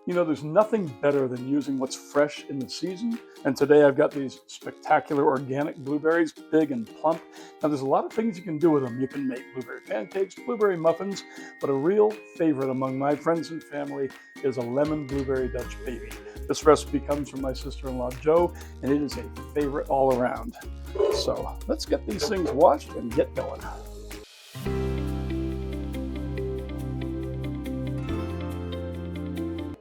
You know, there's nothing better than using what's fresh in the season. And today I've got these spectacular organic blueberries, big and plump. Now there's a lot of things you can do with them. You can make blueberry pancakes, blueberry muffins, but a real favorite among my friends and family is a lemon blueberry Dutch baby. This recipe comes from my sister-in-law, Jo, and it is a favorite all around. So let's get these things washed and get going.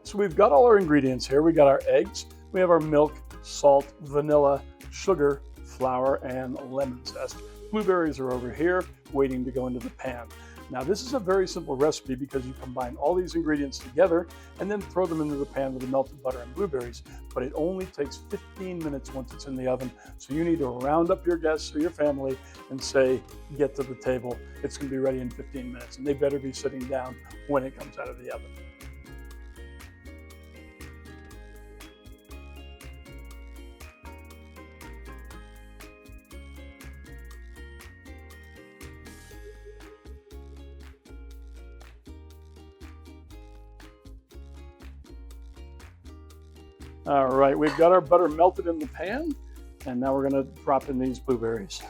So we've got all our ingredients here. We got our eggs, we have our milk, salt, vanilla, sugar, flour, and lemon zest. Blueberries are over here waiting to go into the pan. Now this is a very simple recipe because you combine all these ingredients together and then throw them into the pan with the melted butter and blueberries, but it only takes 15 minutes once it's in the oven. So you need to round up your guests or your family and say, get to the table. It's gonna be ready in 15 minutes, and they better be sitting down when it comes out of the oven. All right, we've got our butter melted in the pan, and now we're gonna drop in these blueberries.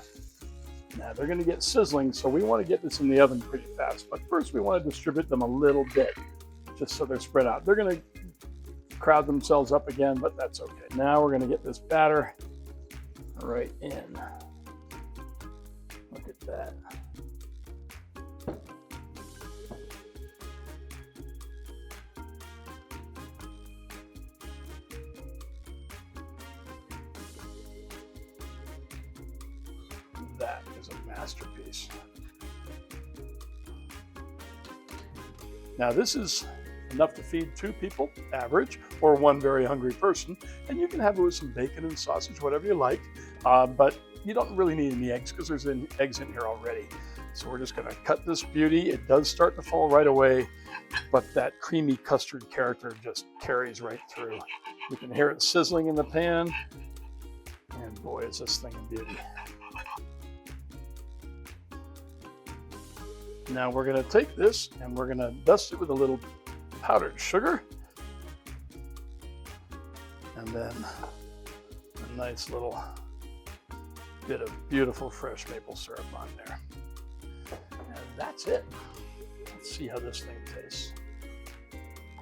Now they're gonna get sizzling, so we wanna get this in the oven pretty fast, but first we wanna distribute them a little bit, just so they're spread out. They're gonna crowd themselves up again, but that's okay. Now we're gonna get this batter right in. Look at that. That is a masterpiece. Now this is enough to feed 2 people, average, or 1 very hungry person, and you can have it with some bacon and sausage, whatever you like, but you don't really need any eggs because there's eggs in here already. So we're just gonna cut this beauty. It does start to fall right away, but that creamy custard character just carries right through. You can hear it sizzling in the pan, and boy, is this thing a beauty. Now we're going to take this and we're going to dust it with a little powdered sugar, and then a nice little bit of beautiful fresh maple syrup on there. And that's it. Let's see how this thing tastes.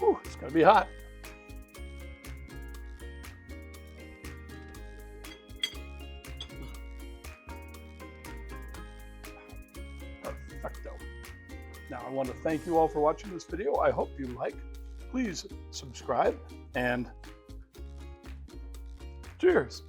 Whew, it's going to be hot. Perfecto. Now I want to thank you all for watching this video. I hope you like. Please subscribe and cheers.